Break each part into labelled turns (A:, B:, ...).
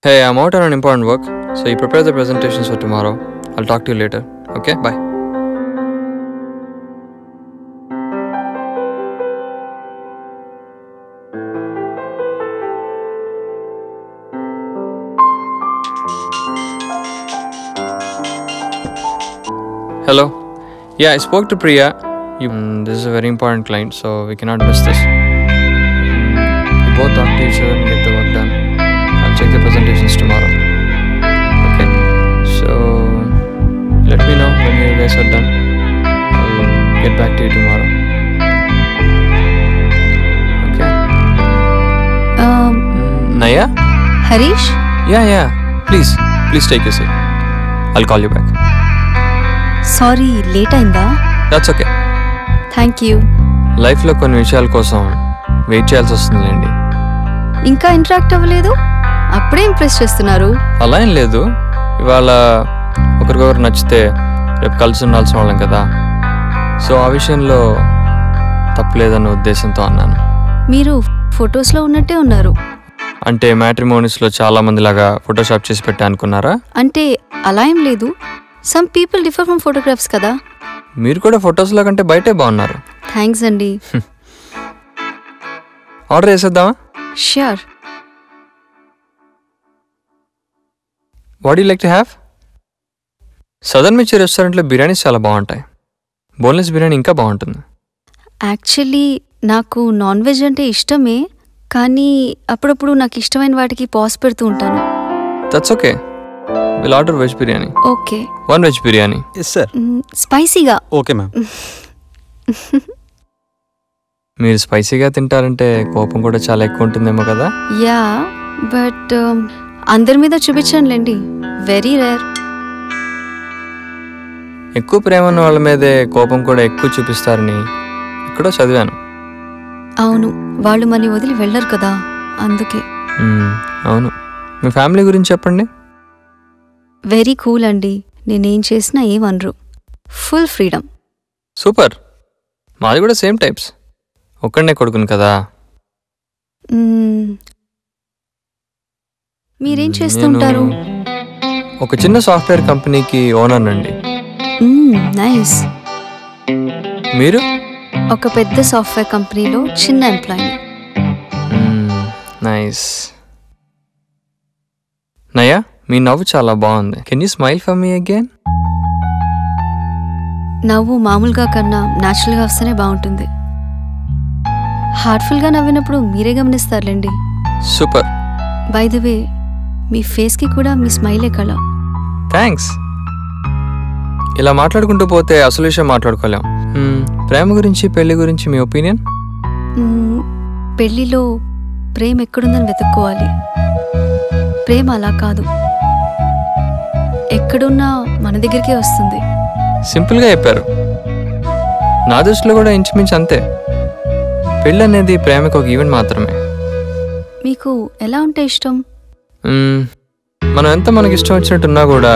A: Hey, I'm out on an important work, so you prepare the presentations for tomorrow. I'll talk to you later. Okay, bye. Hello. Yeah, I spoke to Priya. This is a very important client, so we cannot miss this. You both talk to each other and get the work done. I'll check the presentations tomorrow. Okay. So let me know when you guys are done. I'll get back to you tomorrow. Okay. Naya?
B: Harish?
A: Yeah. Please take your seat. I'll call you back.
B: Sorry late అయిందా?
A: That's okay.
B: Thank you.
A: లైఫ్లో కొన్ని విషయాల కోసం wait చేయాల్సి వస్తుందిలేండి.
B: ఇంకా interact అవ్వలేదు, అప్పుడే impress చేస్తున్నారు.
A: అలా ఏం లేదు, ఇవాళ ఒకరికొకరు నచ్చితే రేపు కలిసి ఉండాల్సిన వాళ్ళం కదా, సో ఆ విషయంలో తప్పులేదన్న ఉద్దేశంతో అన్నాను.
B: మీరు ఫొటోస్లో ఉన్నట్టే ఉన్నారు.
A: అంటే మ్యాట్రిమోనీస్లో చాలా మంది లాగా ఫోటోషాప్ చేసి పెట్టా అనుకున్నారా?
B: అంటే అలా ఏం లేదు, some people differ from photographs కదా.
A: మీరు కూడా ఫొటోస్లో కంటే బయటే బాగున్నారు.
B: థ్యాంక్స్ అండి.
A: ఆర్డర్ చేసేద్దామా?
B: Sure.
A: What you like to have? Southern Mirchi రెస్టారెంట్లో బిర్యానీస్ చాలా బాగుంటాయి. బోన్లెస్ బిర్యానీ ఇంకా బాగుంటుంది.
B: యాక్చువల్లీ నాకు నాన్ వెజ్ అంటే ఇష్టమే, కానీ అప్పుడప్పుడు నాకు ఇష్టమైన వాటికి పాస్ పెడుతూ ఉంటాను.
A: That's okay. Will order veg biryani.
B: Okay.
A: 1 veg biryani.
C: Yes sir.
B: స్పైసీగా.
C: Okay ma'am.
A: మీరు స్పైసీగా తింటారంటే కోపం కూడా చాలా ఎక్కువ ఉంటుందేమో కదా?
B: యా, బట్ అందరి మీద చూపించండి, వెరీ రేర్.
A: ఎక్కువ ప్రేమ ఉన్న వాళ్ళ మీదే కోపం కూడా ఎక్కువ చూపిస్తారని ఎక్కడో చదివాను.
B: అవును, వాళ్ళు మన వదిలి వెళ్ళరు కదా, అందుకే.
A: అవును. మీ ఫ్యామిలీ గురించి చెప్పండి.
B: వెరీ కూల్ అండి, నేనేం చేసినా ఏమనరు, ఫుల్ ఫ్రీడమ్.
A: సూపర్. మాది కూడా సేమ్ టైప్స్. ఒక్కడనే కొడుకును కదా.
B: మీరేం చేస్తుంటారు?
A: ఒక చిన్న సాఫ్ట్వేర్ కంపెనీకి ఓనర్ అండి.
B: నైస్.
A: మీరు?
B: ఒక పెద్ద సాఫ్ట్వేర్ కంపెనీలో చిన్న ఎంప్లాయీ.
A: నైస్. నయా, మీ నవ్వు చాలా బాగుంది. Can you smile for me again?
B: నవ్వు మామూలుగా కన్నా న్యాచురల్గా వస్తేనే బాగుంటుంది. హార్ట్ఫుల్గా నవ్వినప్పుడు మీరే గమనిస్తారులేండి.
A: సూపర్.
B: బై ది వే, మీ ఫేస్కి కూడా మీ స్మైలే కళ.
A: థ్యాంక్స్. ఇలా మాట్లాడుకుంటూ పోతే అసలు విషయం మాట్లాడుకోలేం. ప్రేమ గురించి, పెళ్లి గురించి మీ ఒపీనియన్?
B: పెళ్లిలో ప్రేమ ఎక్కడుందని వెతుక్కోవాలి. ప్రేమ అలా కాదు, ఎక్కడున్నా మన దగ్గరికే వస్తుంది.
A: సింపుల్గా చెప్పారు. నా దృష్టిలో కూడా ఇంచుమించు అంతే. పెళ్ళి అనేది ప్రేమకు ఒక ఈవెంట్ మాత్రమే.
B: మీకు ఎలా ఉంటే ఇష్టం?
A: మనం ఎంత మనకి ఇష్టం వచ్చినట్టున్నా కూడా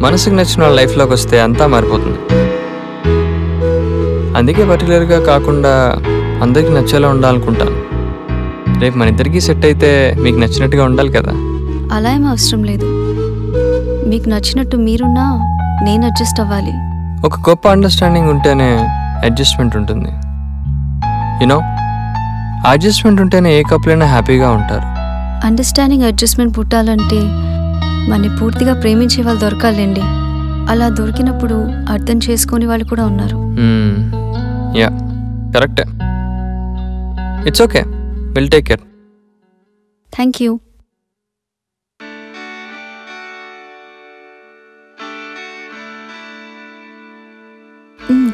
A: మనసుకు నచ్చిన వాళ్ళ లైఫ్లోకి వస్తే అంతా మారిపోతుంది. అందుకే పర్టికులర్గా కాకుండా అందరికీ నచ్చేలా ఉండాలనుకుంటాను. రేపు మన ఇద్దరికీ సెట్ అయితే మీకు నచ్చినట్టుగా ఉండాలి కదా.
B: అలా ఏమీ అవసరం లేదు, మీకు నచ్చినట్టు మీరున్నా నేను అడ్జస్ట్ అవ్వాలి.
A: ఒక గొప్ప అండర్స్టాండింగ్ ఉంటేనే అడ్జస్ట్మెంట్ ఉంటుంది. యూనో, అడ్జస్ట్మెంట్ ఉంటేనే ఏ కపుల్ అయినా హ్యాపీగా ఉంటారు.
B: అండర్స్టాండింగ్, అడ్జస్ట్మెంట్ పుట్టాలంటే మనని పూర్తిగా ప్రేమించే వాళ్ళు దొరకాలండి. అలా దొరికినప్పుడు అర్థం చేసుకునే వాళ్ళు కూడా ఉన్నారు.
A: యా, కరెక్టే. It's okay, will take care.
B: Thank you.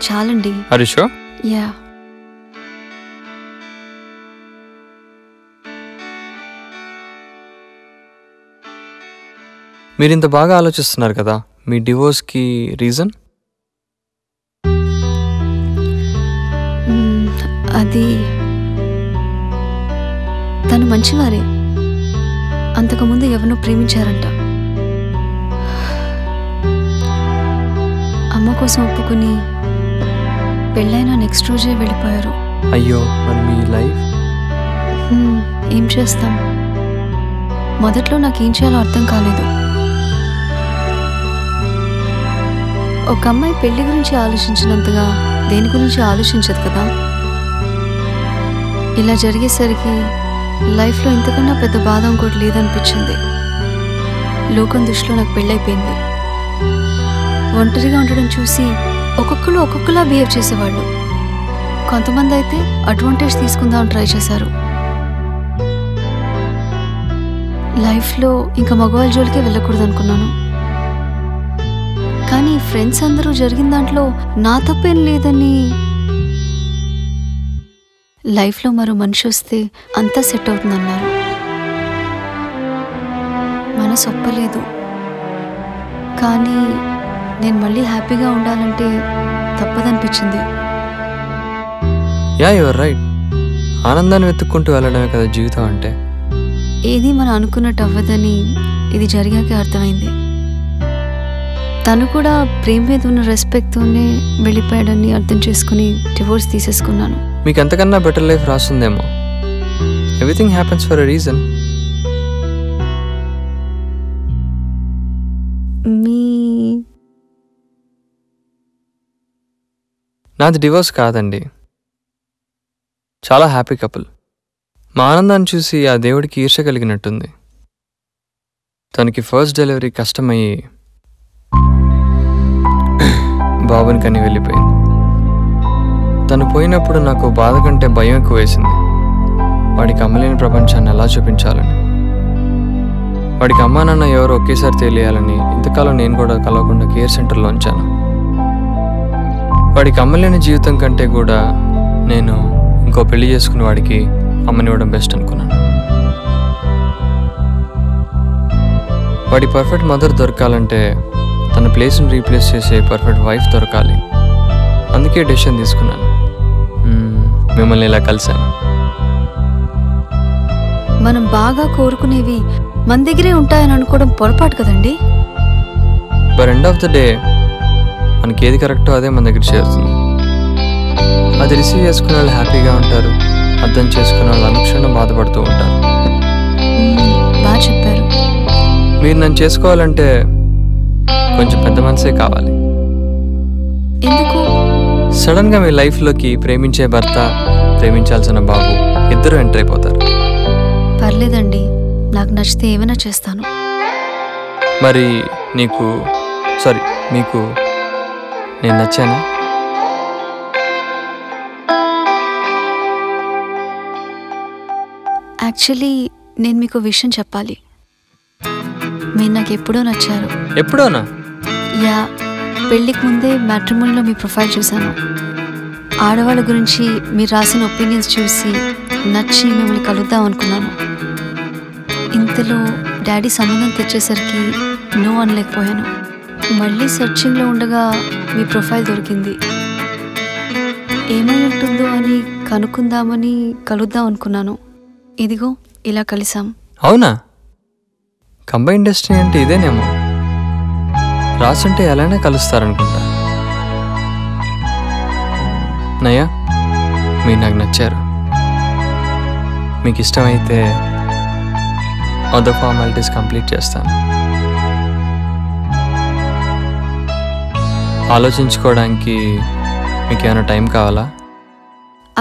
B: చాలండి.
A: Are you sure?
B: యా.
A: మీరు ఇంత బాగా ఆలోచిస్తున్నారు కదా, మీ డివోర్స్కి రీజన్?
B: అది తను మంచివారే, అంతకుముందు ఎవరినో ప్రేమించారంట. అమ్మ కోసం ఒప్పుకుని పెళ్ళైనా నెక్స్ట్ రోజే వెళ్ళిపోయారు.
A: అయ్యో, మరి మీ లైఫ్?
B: ఏం చేస్తాం, మొదట్లో నాకేం చేయాలో అర్థం కాలేదు. ఒక అమ్మాయి పెళ్లి గురించి ఆలోచించినంతగా దేని గురించి ఆలోచించదు కదా. ఇలా జరిగేసరికి లైఫ్లో ఇంతకన్నా పెద్ద బాధ ఇంకోటి లేదనిపించింది. లోకం దృష్టిలో నాకు పెళ్ళైపోయింది. ఒంటరిగా ఉండడం చూసి ఒక్కొక్కరు ఒక్కొక్కలా బిహేవ్ చేసేవాళ్ళు. కొంతమంది అయితే అడ్వాంటేజ్ తీసుకుందామని ట్రై చేశారు. లైఫ్లో ఇంకా మగవాళ్ళ జోలికే వెళ్ళకూడదు అనుకున్నాను. కానీ ఫ్రెండ్స్ అందరూ జరిగిన దాంట్లో నా తప్పేం లేదని, లైఫ్లో మరో మనిషి వస్తే అంతా సెట్ అవుతుందన్నారు. మనసు ఒప్పలేదు. కానీ నేను మళ్ళీ హ్యాపీగా ఉండాలంటే తప్పదనిపించింది.
A: Yeah your right. ఆనందాన్ని వెతుక్కుంటూ వెళ్ళడమే కదా జీవితం అంటే.
B: ఏది మనం అనుకున్నట్టు అవ్వదని ఇది జరిగాకే అర్థమైంది. తను కూడా ప్రేమ మీద ఉన్న రెస్పెక్ట్తోనే వెళ్ళిపోయాడని అర్థం చేసుకుని డివోర్స్ తీసేసుకున్నాను.
A: మీకు ఎంతకన్నా బెటర్ లైఫ్ రాస్తుందేమో. Everything happens for a reason. నాది డివోర్స్ కాదండి, చాలా హ్యాపీ కపుల్. మా ఆనందాన్ని చూసి ఆ దేవుడికి ఈర్ష్య కలిగినట్టుంది. తనకి ఫస్ట్ డెలివరీ కష్టమయ్యి బాబుని కని వెళ్ళిపోయింది. తను పోయినప్పుడు నాకు బాధ కంటే భయం ఎక్కువ వేసింది. వాడికి అమ్మలేని ప్రపంచాన్ని ఎలా చూపించాలని, వాడికి అమ్మా నాన్న ఎవరు ఒకేసారి తెలియాలని ఇంతకాలం నేను కూడా కలవకుండా కేర్ సెంటర్లో ఉంచాను. వాడికి అమ్మలేని జీవితం కంటే కూడా నేను ఇంకో పెళ్లి చేసుకుని వాడికి అమ్మనివ్వడం బెస్ట్ అనుకున్నాను. వాడి పర్ఫెక్ట్ మదర్ దొరకాలంటే తన ప్లేస్ని రీప్లేస్ చేసే పర్ఫెక్ట్ వైఫ్ దొరకాలి. అందుకే డెసిషన్ తీసుకున్నాను. మిమ్మల్ని ఇలా కలిశాను.
B: మనం బాగా కోరుకునేవి మన దగ్గరే ఉంటాయని అనుకోవడం పొరపాటు కదండి.
A: But end of the day మనకి ఏది కరెక్టో అదే మన దగ్గర చేరుతుంది. అది రిసీవ్ చేసుకునే వాళ్ళు హ్యాపీగా ఉంటారు, అర్థం చేసుకునే వాళ్ళు అనుక్షణం బాధపడుతూ ఉంటారు.
B: బాగా చెప్పారు.
A: మీరు నన్ను చేసుకోవాలంటే కొంచెం పెద్ద మనసే కావాలి.
B: ఎందుకు?
A: సడన్గా మీ లైఫ్లోకి ప్రేమించే భర్త, ప్రేమించాల్సిన బాబు ఇద్దరు ఎంటర్ అయిపోతారు.
B: పర్లేదండి, నాకు నచ్చితే ఏమైనా చేస్తాను.
A: మరి మీకు నేను నచ్చానా?
B: యాక్చువల్లీ నేను మీకు విషయం చెప్పాలి. మీరు నాకు ఎప్పుడో నచ్చారు.
A: ఎప్పుడోనా?
B: యా, పెళ్ళికి ముందే మ్యాట్రిమోనీలో మీ ప్రొఫైల్ చూశాను. ఆడవాళ్ళ గురించి మీరు రాసిన ఒపీనియన్స్ చూసి నచ్చి మిమ్మల్ని కలుద్దాం అనుకున్నాను. ఇంతలో డాడీ సంబంధం తెచ్చేసరికి నో అనలేకపోయాను. మళ్ళీ సెర్చింగ్లో ఉండగా మీ ప్రొఫైల్ దొరికింది. ఏమై ఉంటుందో అని కనుక్కుందామని కలుద్దాం అనుకున్నాను. ఇదిగో ఇలా కలిసాం.
A: అవునా? కంబైన్ డెస్టినీ అంటే ఇదేనేమో. రాసుంటే ఎలానే కలుస్తారనుకుంటా. నయ్యా, మీరు నాకు నచ్చారు. మీకు ఇష్టమైతే అదర్ ఫార్మాలిటీస్ కంప్లీట్ చేస్తాను. ఆలోచించుకోవడానికి మీకు ఏమైనా టైం కావాలా?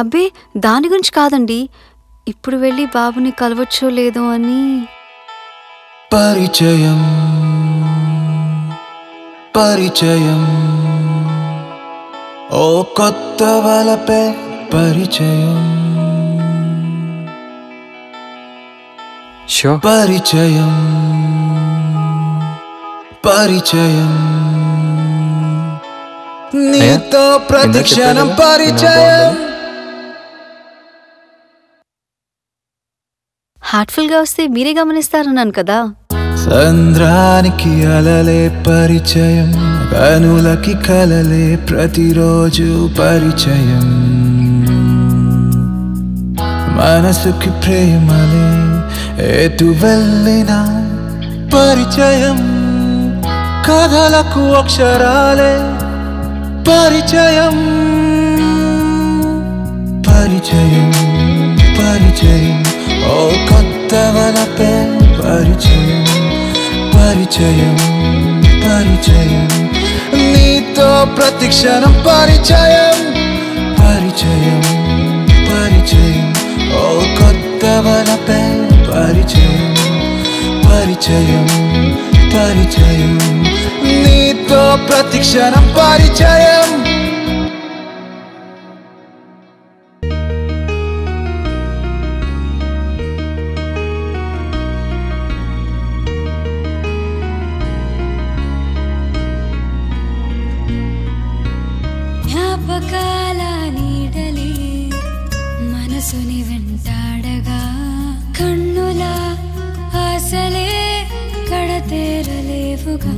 B: అబ్బే, దాని గురించి కాదండి. ఇప్పుడు వెళ్ళి బాబుని కలవచ్చో లేదో అని.
C: పరిచయం పరిచయం ఓ కొత్త వలపే పరిచయం.
A: షూర్.
C: పరిచయం పరిచయం నీతో ప్రతిక్షణం పరిచయం.
B: హార్ట్ఫుల్గా వస్తే మీరే గమనిస్తారన్నాను కదా.
C: సంద్రానికి అలలే పరిచయం, కనులకి కలలే ప్రతిరోజు పరిచయం. మనసుకి ప్రేమలే ఎటు వెళ్ళినా పరిచయం, కథలకు అక్షరాలే పరిచయం. పరిచయం పరిచయం ఓ కొత్త వలపే పరిచయం పరిచయం పరిచయం నీతో ప్రతిక్షణం పరిచయం పరిచయం పరిచయం ఓ కొత్త వలపే పరిచయం పరిచయం పరిచయం నీతో ప్రతిక్షణం పరిచయం
D: జ్ఞాపకాల నీడలే మనసుని వెంటాడగా కన్నుల ఆశలే కడతేరలేవుగా